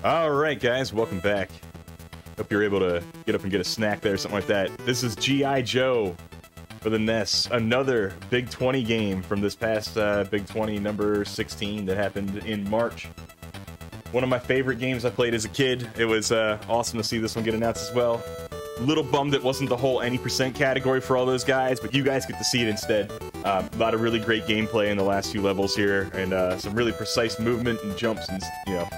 All right, guys, welcome back. Hope you're able to get up and get a snack there, something like that. This is G.I. Joe for the NES, another Big 20 game from this past Big 20 number 16 that happened in March. One of my favorite games I played as a kid. It was awesome to see this one get announced as well. A little bummed it wasn't the whole any % category for all those guys, but you guys get to see it instead. A lot of really great gameplay in the last few levels here, and some really precise movement and jumps and, you know,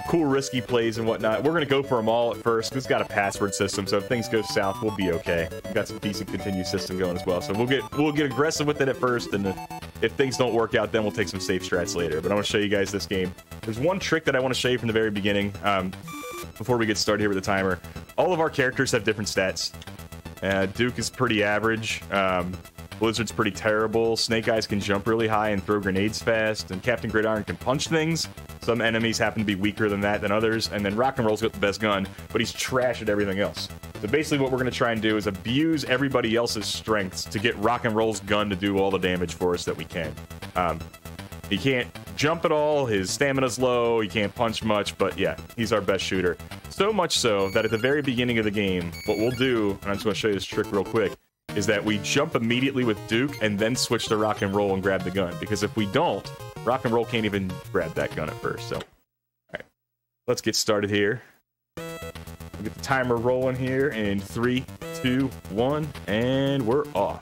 cool risky plays and whatnot. We're gonna go for them all at first. It's got a password system, so if things go south, we'll be okay. We've got some decent continue system going as well, so we'll get aggressive with it at first, and if things don't work out, then we'll take some safe strats later. But I want to show you guys this game. There's one trick that I want to show you from the very beginning, before we get started here with the timer. All of our characters have different stats. Duke is pretty average. Blizzard's pretty terrible. Snake Eyes can jump really high and throw grenades fast, and Captain Gridiron can punch things. Some enemies happen to be weaker than that than others, and then Rock and Roll's got the best gun, but he's trash at everything else. So basically what we're going to try and do is abuse everybody else's strengths to get Rock and Roll's gun to do all the damage for us that we can. He can't jump at all, his stamina's low, he can't punch much, but yeah, he's our best shooter. So much so that at the very beginning of the game, what we'll do, and I'm just going to show you this trick real quick, is that we jump immediately with Duke and then switch to Rock and Roll and grab the gun. Because if we don't, Rock and Roll can't even grab that gun at first. So, all right, let's get started here. We'll get the timer rolling here in 3, 2, 1, and we're off.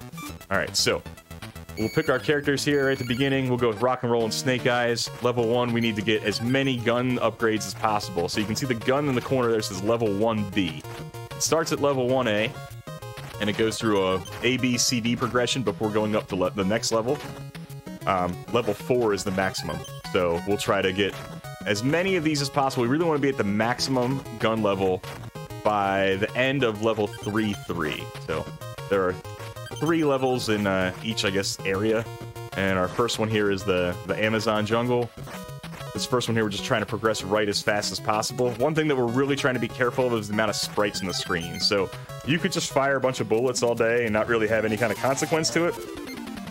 All right, so we'll pick our characters here at the beginning. We'll go with Rock and Roll and Snake Eyes. Level 1, we need to get as many gun upgrades as possible. So you can see the gun in the corner there says level 1B. It starts at level 1A. And it goes through a B, C, D progression before going up to the next level. Level 4 is the maximum. So we'll try to get as many of these as possible. We really want to be at the maximum gun level by the end of level 3-3. So there are 3 levels in each, I guess, area. And our first one here is the Amazon jungle. This first one here, we're just trying to progress right as fast as possible. One thing that we're really trying to be careful of is the amount of sprites on the screen. So you could just fire a bunch of bullets all day and not really have any kind of consequence to it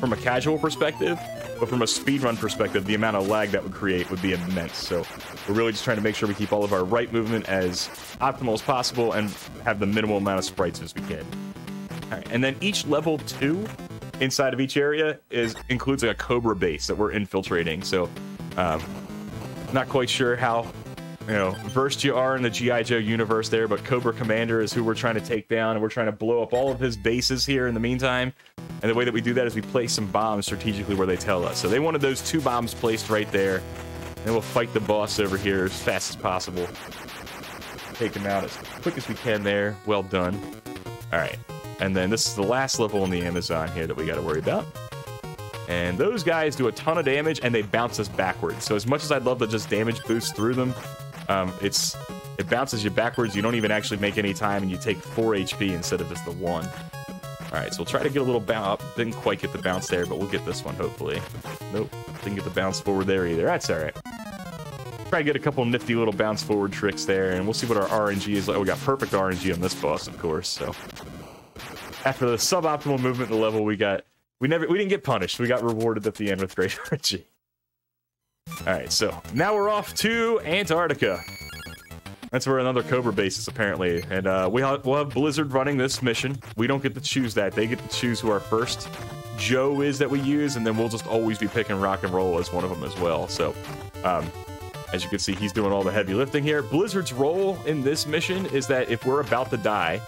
from a casual perspective, but from a speedrun perspective, the amount of lag that would create would be immense. So we're really just trying to make sure we keep all of our right movement as optimal as possible and have the minimal amount of sprites as we can. All right, and then each level 2 inside of each area includes like a Cobra base that we're infiltrating. So not quite sure how, you know, versed you are in the G.I. Joe universe there, but Cobra Commander is who we're trying to take down, and we're trying to blow up all of his bases here in the meantime. And the way that we do that is we place some bombs strategically where they tell us. So they wanted those 2 bombs placed right there. And we'll fight the boss over here as fast as possible. Take him out as quick as we can there. Well done. All right. And then this is the last level in the Amazon here that we got to worry about. And those guys do a ton of damage, and they bounce us backwards. So as much as I'd love to just damage boost through them, it bounces you backwards. You don't even actually make any time, and you take 4 HP instead of just the 1. All right, so we'll try to get a little bounce. Didn't quite get the bounce there, but we'll get this one, hopefully. Nope, didn't get the bounce forward there either. That's all right. Try to get a couple nifty little bounce forward tricks there, and we'll see what our RNG is like. Oh, we got perfect RNG on this boss, of course. So after the suboptimal movement in the level, we didn't get punished. We got rewarded at the end with great RNG. Alright, so now we're off to Antarctica. That's where another Cobra base is, apparently. And we'll have Blizzard running this mission. We don't get to choose that. They get to choose who our first Joe is that we use, and then we'll just always be picking Rock and Roll as one of them as well. So, as you can see, he's doing all the heavy lifting here. Blizzard's role in this mission is that if we're about to die,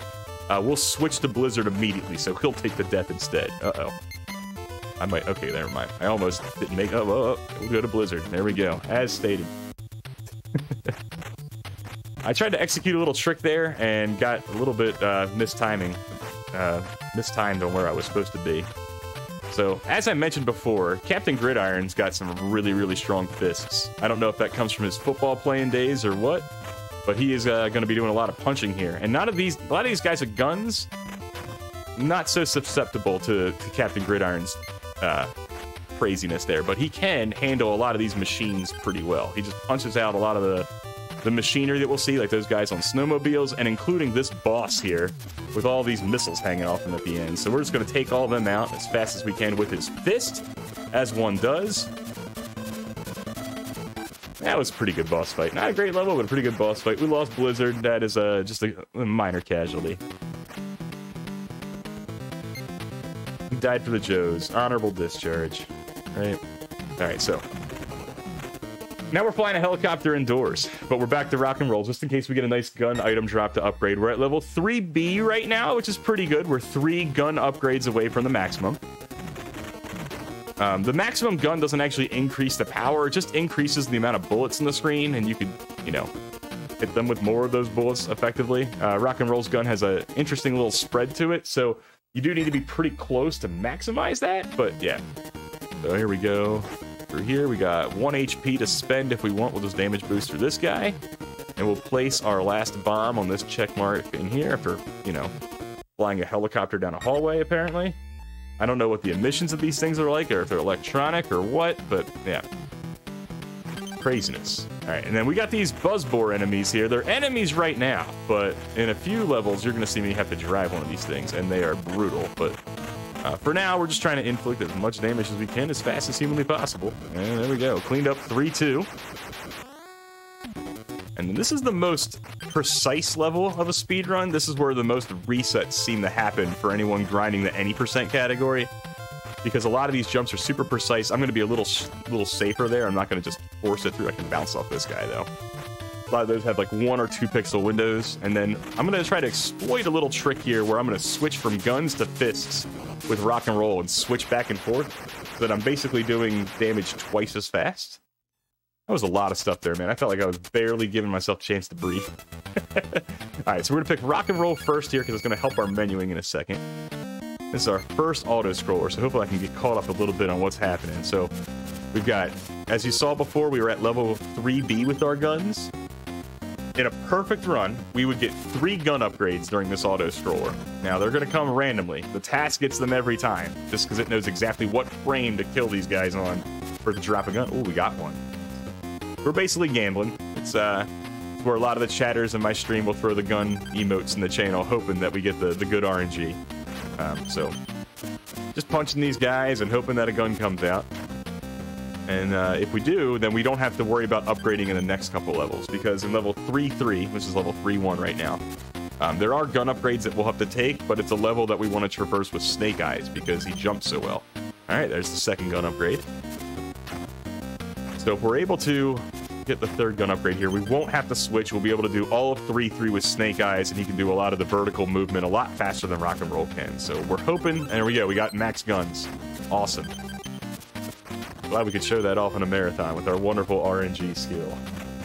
we'll switch to Blizzard immediately, so he'll take the death instead. Uh-oh. I might... Okay, never mind. I almost didn't make... Oh, we'll go to Blizzard. There we go. As stated. I tried to execute a little trick there and got a little bit mistiming. Mistimed on where I was supposed to be. So, as I mentioned before, Captain Gridiron's got some really, really strong fists. I don't know if that comes from his football playing days or what, but he is going to be doing a lot of punching here. And a lot of these guys with guns, not so susceptible to Captain Gridiron's craziness there, but he can handle a lot of these machines pretty well. He just punches out a lot of the machinery that we'll see, like those guys on snowmobiles, and including this boss here with all these missiles hanging off him at the end. So we're just going to take all of them out as fast as we can with his fist, as one does. That was a pretty good boss fight. Not a great level, but a pretty good boss fight. We lost Blizzard. That is just a minor casualty. He died for the Joes. Honorable discharge. Right? Alright, so. Now we're flying a helicopter indoors, but we're back to rock and roll, just in case we get a nice gun item drop to upgrade. We're at level 3B right now, which is pretty good. We're 3 gun upgrades away from the maximum. The maximum gun doesn't actually increase the power, it just increases the amount of bullets in the screen, and you could, you know, hit them with more of those bullets effectively. Rock and Roll's gun has an interesting little spread to it, so you do need to be pretty close to maximize that, but yeah. So here we go. Through here, we got 1 HP to spend if we want. We'll just damage boost through this guy, and we'll place our last bomb on this check mark in here after, you know, flying a helicopter down a hallway, apparently. I don't know what the emissions of these things are like, or if they're electronic or what, but yeah. Craziness. Alright, and then we got these buzzbore enemies here. They're enemies right now, but in a few levels, you're going to see me have to drive one of these things, and they are brutal. But for now, we're just trying to inflict as much damage as we can as fast as humanly possible. And there we go. Cleaned up 3-2. And then this is the most precise level of a speedrun. This is where the most resets seem to happen for anyone grinding the any % category, because a lot of these jumps are super precise. I'm going to be a little safer there. I'm not going to just force it through. I can bounce off this guy, though. A lot of those have like 1 or 2 pixel windows. And then I'm going to try to exploit a little trick here where I'm going to switch from guns to fists with rock and roll and switch back and forth so that I'm basically doing damage twice as fast. That was a lot of stuff there, man. I felt like I was barely giving myself a chance to breathe. Alright, so we're going to pick rock and roll first here because it's going to help our menuing in a second. This is our first auto-scroller, so hopefully I can get caught up a little bit on what's happening. So we've got, as you saw before, we were at level 3B with our guns. In a perfect run, we would get 3 gun upgrades during this auto-scroller. Now, they're going to come randomly. The task gets them every time, just because it knows exactly what frame to kill these guys on for it to drop a gun. Oh, we got one. We're basically gambling. It's where a lot of the chatters in my stream will throw the gun emotes in the channel, hoping that we get the good RNG. So, just punching these guys and hoping that a gun comes out. And if we do, then we don't have to worry about upgrading in the next couple levels, because in level 3-3, which is level 3-1 right now, there are gun upgrades that we'll have to take, but it's a level that we want to traverse with Snake Eyes because he jumps so well. Alright, there's the second gun upgrade. So if we're able to get the third gun upgrade here, we won't have to switch. We'll be able to do all of 3-3 with Snake Eyes, and he can do a lot of the vertical movement a lot faster than Rock and Roll can. So we're hoping, and there we go, we got max guns. Awesome. Glad we could show that off in a marathon with our wonderful RNG skill.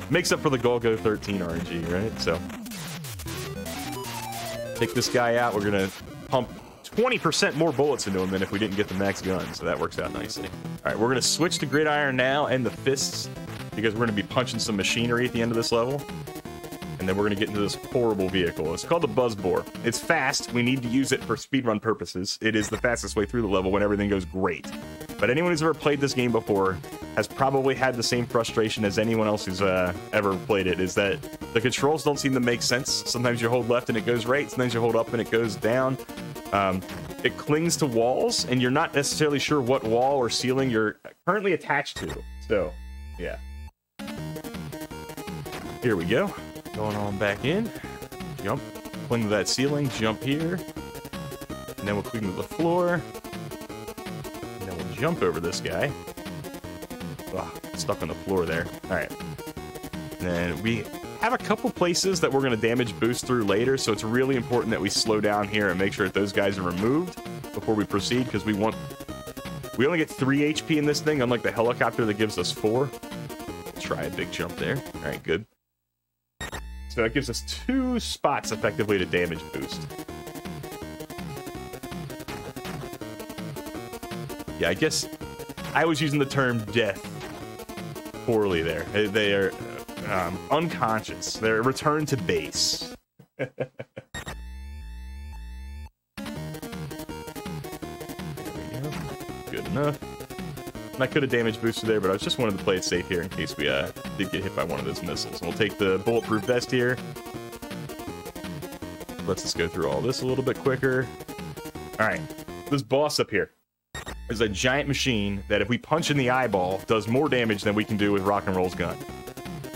Makes up for the Golgo 13 RNG, right? So, take this guy out. We're going to pump 20% more bullets into him than if we didn't get the max gun, so that works out nicely. Alright, we're going to switch to Gridiron now and the fists, because we're going to be punching some machinery at the end of this level. And then we're going to get into this horrible vehicle. It's called the Buzzbore. It's fast. We need to use it for speedrun purposes. It is the fastest way through the level when everything goes great. But anyone who's ever played this game before has probably had the same frustration as anyone else who's ever played it, is that the controls don't seem to make sense. Sometimes you hold left and it goes right. Sometimes you hold up and it goes down. It clings to walls, and you're not necessarily sure what wall or ceiling you're currently attached to. So, yeah. Here we go. Going on back in. Jump. Cling to that ceiling. Jump here. And then we'll cling to the floor. And then we'll jump over this guy. Ugh, stuck on the floor there. Alright. Then we have a couple places that we're going to damage boost through later, so it's really important that we slow down here and make sure that those guys are removed before we proceed, because we only get 3 HP in this thing, unlike the helicopter that gives us 4. We'll try a big jump there. Alright, good. So that gives us 2 spots effectively to damage boost. Yeah, I guess I was using the term death poorly there. They are unconscious. They're returned to base. There we go. Good enough. And I could have damage boosted there, but I just wanted to play it safe here in case we did get hit by one of those missiles. And we'll take the bulletproof vest here. Lets us go through all this a little bit quicker. Alright, this boss up here is a giant machine that if we punch in the eyeball, does more damage than we can do with Rock and Roll's gun.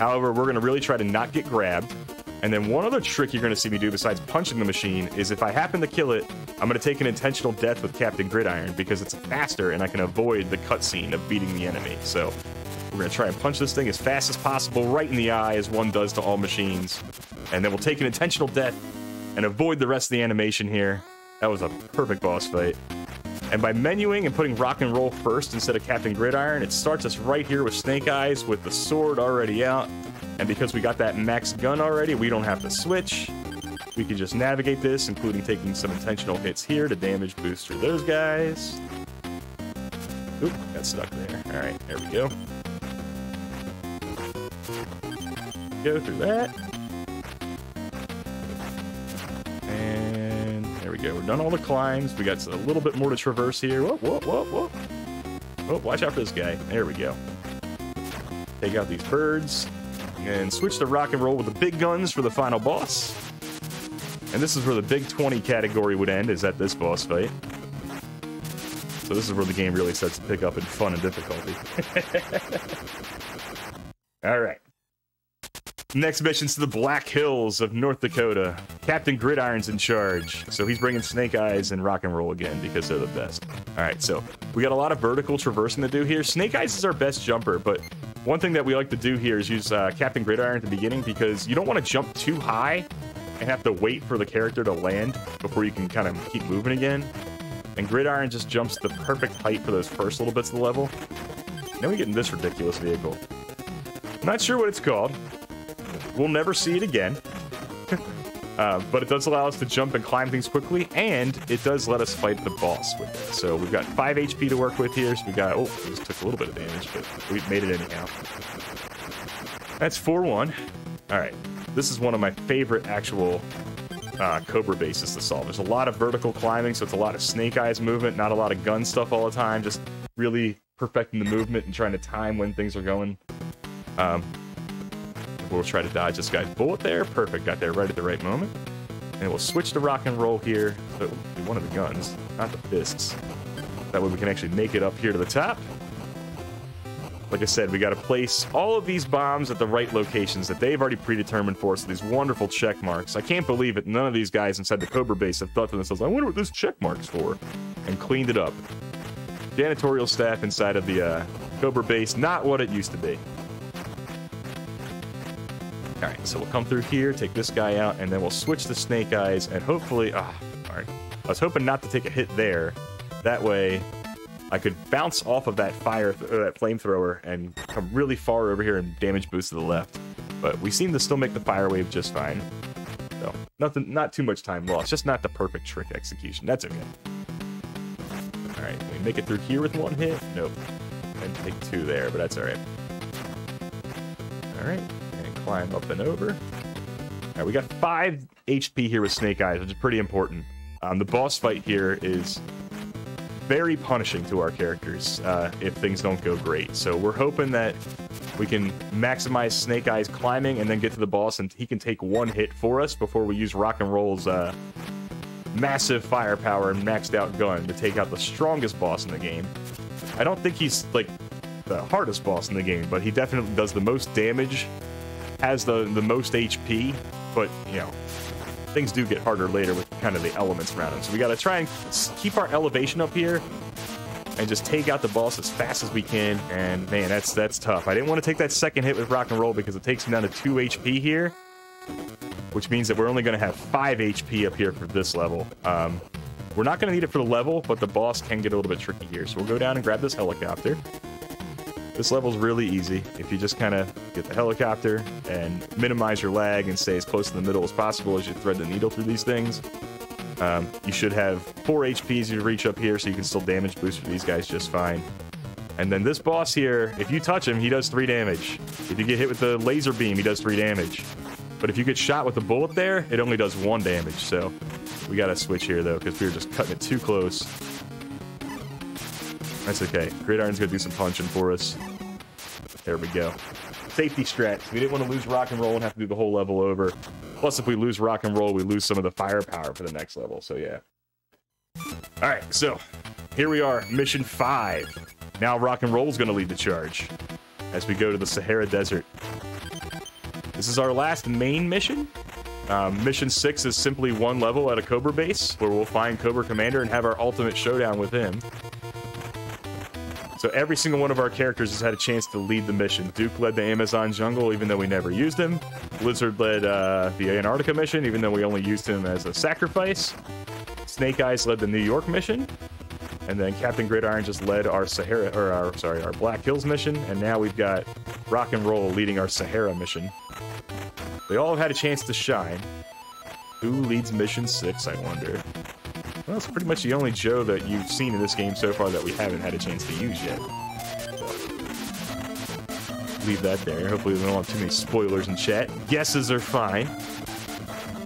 However, we're going to really try to not get grabbed. And then one other trick you're going to see me do besides punching the machine is if I happen to kill it, I'm going to take an intentional death with Captain Gridiron because it's faster and I can avoid the cutscene of beating the enemy. So we're going to try and punch this thing as fast as possible right in the eye as one does to all machines. And then we'll take an intentional death and avoid the rest of the animation here. That was a perfect boss fight. And by menuing and putting rock and roll first instead of Captain Gridiron, it starts us right here with Snake Eyes with the sword already out. And because we got that max gun already, we don't have to switch. We can just navigate this, including taking some intentional hits here to damage boost through those guys. Oop, got stuck there. All right, there we go. Go through that. And there we go. We're done all the climbs. We got a little bit more to traverse here. Whoa, whoa, whoa, whoa. Oh, watch out for this guy. There we go. Take out these birds. And switch to rock and roll with the big guns for the final boss. And this is where the big 20 category would end, is at this boss fight. So this is where the game really starts to pick up in fun and difficulty. Alright. Next mission's to the Black Hills of North Dakota. Captain Gridiron's in charge. So he's bringing Snake Eyes and rock and roll again because they're the best. Alright, so we got a lot of vertical traversing to do here. Snake Eyes is our best jumper, but one thing that we like to do here is use Captain Gridiron at the beginning because you don't want to jump too high and have to wait for the character to land before you can kind of keep moving again. And Gridiron just jumps the perfect height for those first little bits of the level. Then we get in this ridiculous vehicle. Not sure what it's called. We'll never see it again. But it does allow us to jump and climb things quickly, and it does let us fight the boss with it. So we've got 5 HP to work with here, so we got... Oh, this took a little bit of damage, but we made it anyhow. That's 4-1. Alright, this is one of my favorite actual Cobra bases to solve. There's a lot of vertical climbing, so it's a lot of Snake Eyes movement, not a lot of gun stuff all the time, just really perfecting the movement and trying to time when things are going. We'll try to dodge this guy's bullet there. Perfect, got there right at the right moment. And we'll switch to rock and roll here. So it will be one of the guns, not the fists. That way we can actually make it up here to the top. Like I said, we got to place all of these bombs at the right locations that they've already predetermined for us. These wonderful check marks. I can't believe it. None of these guys inside the Cobra base have thought to themselves, I wonder what this check mark's for. And cleaned it up. Janitorial staff inside of the Cobra base, not what it used to be. Alright, so we'll come through here, take this guy out, and then we'll switch to Snake Eyes, and hopefully... alright. I was hoping not to take a hit there. That way, I could bounce off of that that flamethrower and come really far over here and damage boost to the left. But we seem to still make the fire wave just fine. So, not too much time lost. Just not the perfect trick execution. That's okay. Alright, can we make it through here with one hit? Nope. And take 2 there, but that's alright. Alright. Climb up and over. Alright, we got 5 HP here with Snake Eyes, which is pretty important. The boss fight here is very punishing to our characters if things don't go great. So we're hoping that we can maximize Snake Eyes climbing and then get to the boss and he can take 1 hit for us before we use Rock and Roll's massive firepower and maxed out gun to take out the strongest boss in the game. I don't think he's like the hardest boss in the game, but he definitely does the most damage, has the most HP, but, you know, things do get harder later with kind of the elements around him. So we gotta try and keep our elevation up here and just take out the boss as fast as we can. And, man, that's tough. I didn't want to take that second hit with Rock and Roll because it takes him down to 2 HP here, which means that we're only going to have 5 HP up here for this level. We're not going to need it for the level, but the boss can get a little bit tricky here. So we'll go down and grab this helicopter. This level's really easy. If you just kind of get the helicopter and minimize your lag and stay as close to the middle as possible as you thread the needle through these things, you should have 4 HP as you reach up here, so you can still damage boost for these guys just fine. And then this boss here, if you touch him, he does 3 damage. If you get hit with the laser beam, he does 3 damage. But if you get shot with a bullet there, it only does 1 damage. So we gotta switch here, though, because we were just cutting it too close. That's okay. Gridiron's gonna do some punching for us. There we go. Safety strats. We didn't want to lose Rock and Roll and have to do the whole level over. Plus, if we lose Rock and Roll, we lose some of the firepower for the next level. So, yeah. Alright, so here we are. Mission 5. Now Rock and Roll is going to lead the charge as we go to the Sahara Desert. This is our last main mission. Mission 6 is simply one level at a Cobra base, where we'll find Cobra Commander and have our ultimate showdown with him. So every single one of our characters has had a chance to lead the mission. Duke led the Amazon jungle, even though we never used him. Blizzard led the Antarctica mission, even though we only used him as a sacrifice. Snake Eyes led the New York mission. And then Captain Gridiron just led our our Black Hills mission. And now we've got Rock and Roll leading our Sahara mission. They all have had a chance to shine. Who leads mission 6, I wonder? Well, it's pretty much the only Joe that you've seen in this game so far that we haven't had a chance to use yet. Leave that there. Hopefully we don't have too many spoilers in chat. Guesses are fine.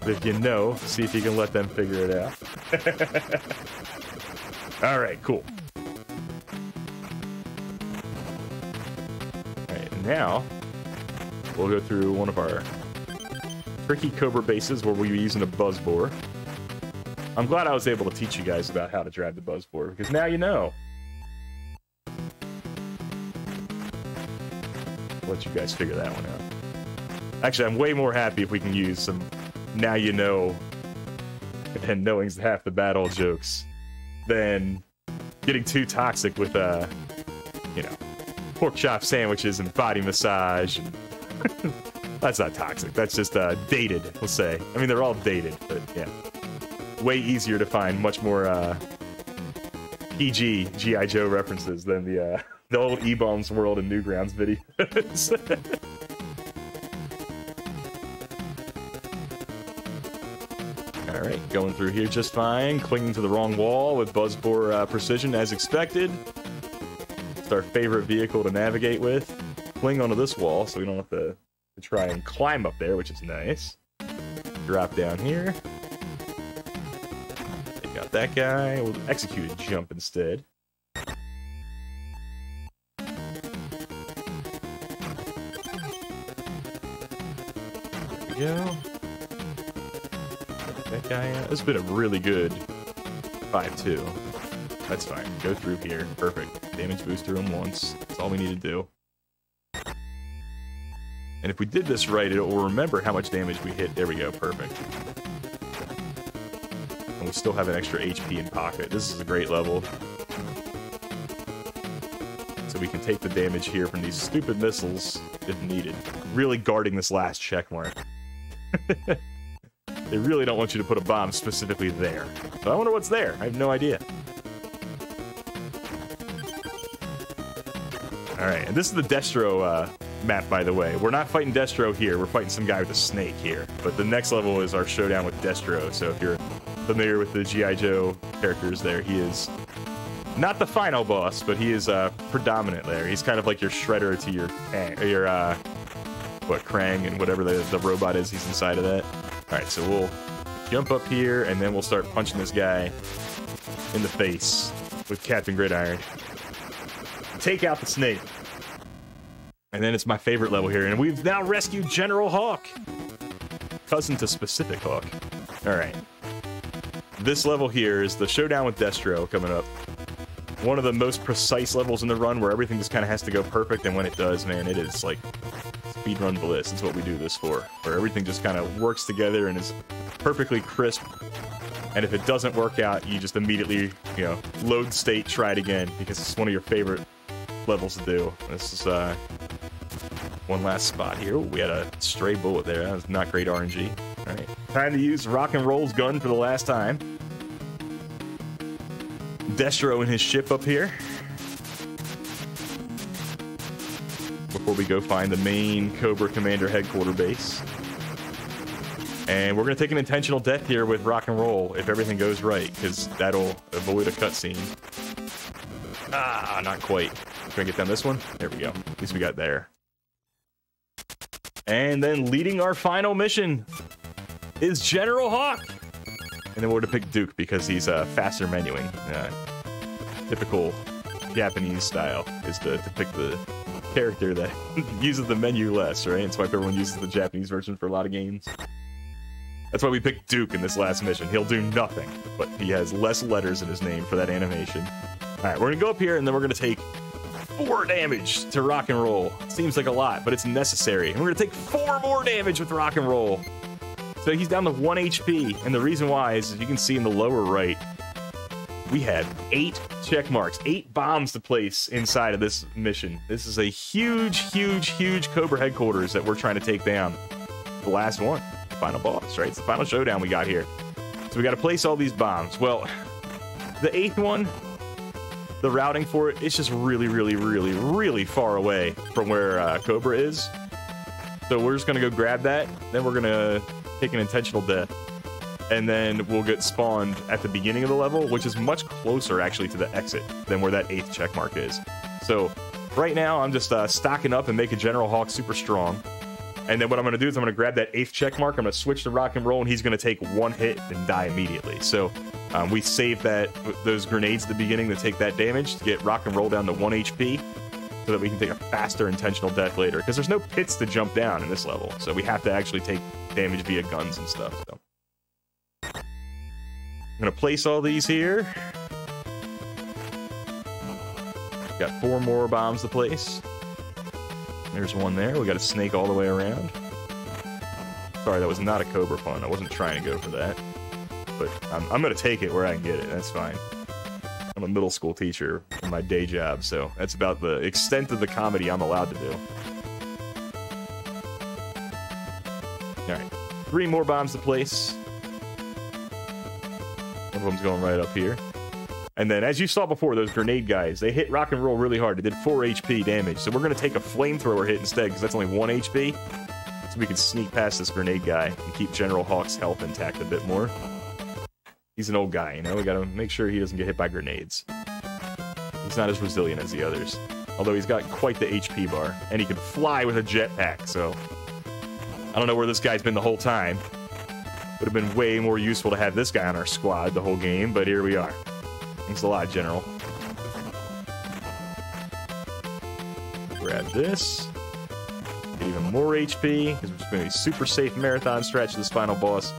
But if you know, see if you can let them figure it out. Alright, cool. Alright, and now we'll go through one of our tricky Cobra bases where we'll be using a buzz bore. I'm glad I was able to teach you guys about how to drive the buzz bore, because now you know. I'll let you guys figure that one out. Actually, I'm way more happy if we can use some now you know and knowing's half the battle jokes than getting too toxic with, you know, pork chop sandwiches and body massage. And that's not toxic. That's just dated, we'll say. I mean, they're all dated, but yeah. Way easier to find much more PG G.I. Joe references than the old E-Bombs World and Newgrounds videos. Alright, going through here just fine. Clinging to the wrong wall with Buzzbore precision as expected. It's our favorite vehicle to navigate with. Cling onto this wall so we don't have to try and climb up there, which is nice. Drop down here. Take out that guy. We'll execute a jump instead. There we go. That guy out. This has been a really good 5-2. That's fine. Go through here. Perfect. Damage booster him once. That's all we need to do. And if we did this right, it will remember how much damage we hit. There we go. Perfect. And we still have an extra HP in pocket. This is a great level. So we can take the damage here from these stupid missiles if needed. Really guarding this last check mark. They really don't want you to put a bomb specifically there. So I wonder what's there. I have no idea. Alright, and this is the Destro map, by the way. We're not fighting Destro here. We're fighting some guy with a snake here. But the next level is our showdown with Destro. So if you're familiar with the G.I. Joe characters there, he is not the final boss, but he is predominant there. He's kind of like your Shredder to your Krang and whatever the robot is he's inside of that. Alright, so we'll jump up here, and then we'll start punching this guy in the face with Captain Gridiron. Take out the snake. And then it's my favorite level here, and we've now rescued General Hawk. Cousin to Specific Hawk. Alright. This level here is the showdown with Destro coming up. One of the most precise levels in the run where everything just kind of has to go perfect, and when it does, man, it is like speedrun bliss. That's what we do this for. Where everything just kind of works together and is perfectly crisp. And if it doesn't work out, you just immediately, you know, load state, try it again, because it's one of your favorite levels to do. This is one last spot here. Ooh, we had a stray bullet there. That was not great RNG. Alright. Time to use Rock and Roll's gun for the last time. Destro and his ship up here. Before we go find the main Cobra Commander headquarter base. And we're going to take an intentional death here with Rock and Roll if everything goes right, because that'll avoid a cutscene. Ah, not quite. Can I get down this one? There we go. At least we got there. And then leading our final mission is General Hawk. And then we're to pick Duke because he's faster menuing. Typical Japanese style is to pick the character that uses the menu less, right? That's why everyone uses the Japanese version for a lot of games. That's why we picked Duke in this last mission. He'll do nothing, but he has less letters in his name for that animation. Alright, we're gonna go up here and then we're gonna take 4 damage to rock and roll. Seems like a lot, but it's necessary. And we're gonna take 4 more damage with rock and roll. So he's down to 1 HP, and the reason why is, as you can see in the lower right, we have 8 check marks, 8 bombs to place inside of this mission. This is a huge, huge, huge Cobra headquarters that we're trying to take down. The last one, the final boss, right? It's the final showdown we got here. So we got to place all these bombs. Well, the 8th one, the routing for it, it's just really, really, really, really far away from where Cobra is. So we're just going to go grab that. Then we're going to take an intentional death. And then we'll get spawned at the beginning of the level, which is much closer, actually, to the exit than where that 8th check mark is. So right now, I'm just stocking up and making General Hawk super strong. And then what I'm going to do is I'm going to grab that 8th check mark. I'm going to switch to rock and roll, and he's going to take 1 hit and die immediately. So we save those grenades at the beginning to take that damage to get rock and roll down to 1 HP so that we can take a faster intentional death later. Because there's no pits to jump down in this level. So we have to actually take damage via guns and stuff. So I'm going to place all these here. Got 4 more bombs to place. There's one there. We got a snake all the way around. Sorry, that was not a Cobra pun. I wasn't trying to go for that. But I'm going to take it where I can get it. That's fine. I'm a middle school teacher in my day job, so that's about the extent of the comedy I'm allowed to do. Alright. 3 more bombs to place. One of them's going right up here. And then, as you saw before, those grenade guys, they hit rock and roll really hard. They did 4 HP damage. So we're going to take a flamethrower hit instead, because that's only 1 HP. So we can sneak past this grenade guy and keep General Hawk's health intact a bit more. He's an old guy, you know? We got to make sure he doesn't get hit by grenades. He's not as resilient as the others. Although he's got quite the HP bar. And he can fly with a jetpack, so I don't know where this guy's been the whole time. Would have been way more useful to have this guy on our squad the whole game, but here we are. Thanks a lot, General. Grab this. Get even more HP, because we're just going to be super safe marathon stretch to this final boss.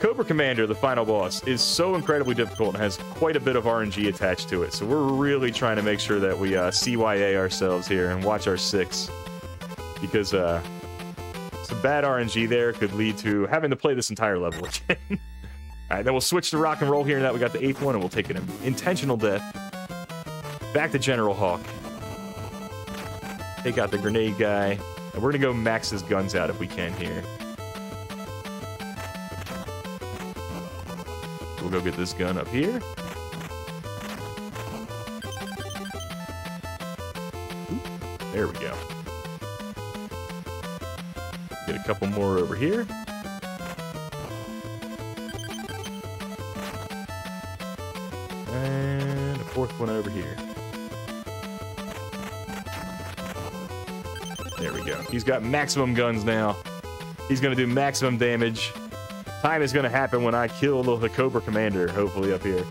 Cobra Commander, the final boss, is so incredibly difficult and has quite a bit of RNG attached to it. So we're really trying to make sure that we CYA ourselves here and watch our 6. Because some bad RNG there could lead to having to play this entire level again. Alright, then we'll switch to rock and roll here, and that we got the 8th one, and we'll take an intentional death. Back to General Hawk. Take out the grenade guy. And we're gonna go max his guns out if we can here. We'll go get this gun up here. Ooh, there we go. Get a couple more over here. And a 4th one over here. There we go. He's got maximum guns now. He's going to do maximum damage. Time is going to happen when I kill the Cobra Commander, hopefully up here.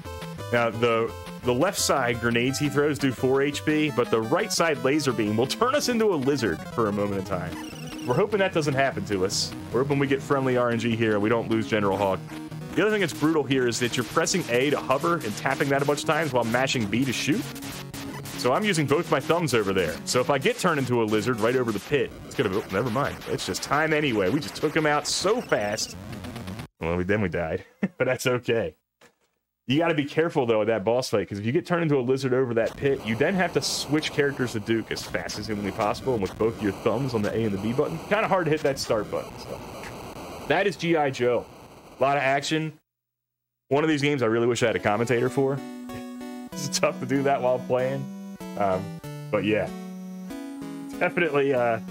Now, the left side grenades he throws do 4 HP, but the right side laser beam will turn us into a lizard for a moment in time. We're hoping that doesn't happen to us. We're hoping we get friendly RNG here and we don't lose General Hawk. The other thing that's brutal here is that you're pressing A to hover and tapping that a bunch of times while mashing B to shoot. So I'm using both my thumbs over there. So if I get turned into a lizard right over the pit, it's gonna be, never mind. It's just time anyway. We just took him out so fast. Well, then we died, but that's okay. You got to be careful, though, of that boss fight, because if you get turned into a lizard over that pit, you then have to switch characters to Duke as fast as humanly possible, and with both your thumbs on the A and the B button. Kind of hard to hit that start button. So that is G.I. Joe. A lot of action. One of these games I really wish I had a commentator for. It's tough to do that while playing. But yeah, definitely a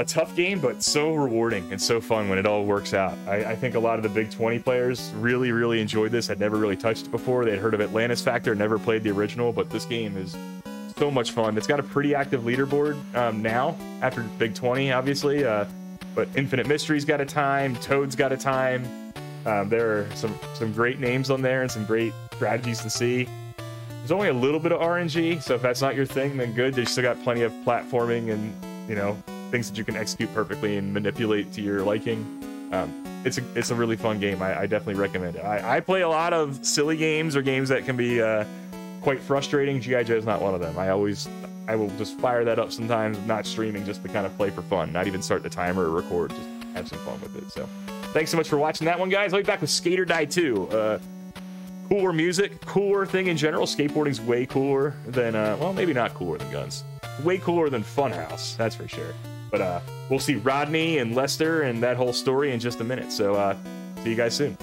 tough game, but so rewarding and so fun when it all works out. I think a lot of the Big 20 players really, really enjoyed this. I'd never really touched it before. They'd heard of Atlantis Factor, never played the original, but this game is so much fun. It's got a pretty active leaderboard now, after Big 20, obviously. But Infinite Mystery's got a time, Toad's got a time. There are some great names on there and some great strategies to see. There's only a little bit of RNG, so if that's not your thing, then good. They still got plenty of platforming and, you know, things that you can execute perfectly and manipulate to your liking. It's a really fun game. I definitely recommend it. I play a lot of silly games or games that can be quite frustrating. G.I. Joe is not one of them. I will just fire that up sometimes, not streaming, just to kind of play for fun, not even start the timer or record, just have some fun with it. So thanks so much for watching that one, guys. I'll be back with Skater Die 2. Cooler music, cooler thing in general. Skateboarding's way cooler than, well, maybe not cooler than guns. Way cooler than Funhouse, that's for sure. But we'll see Rodney and Lester and that whole story in just a minute. So see you guys soon.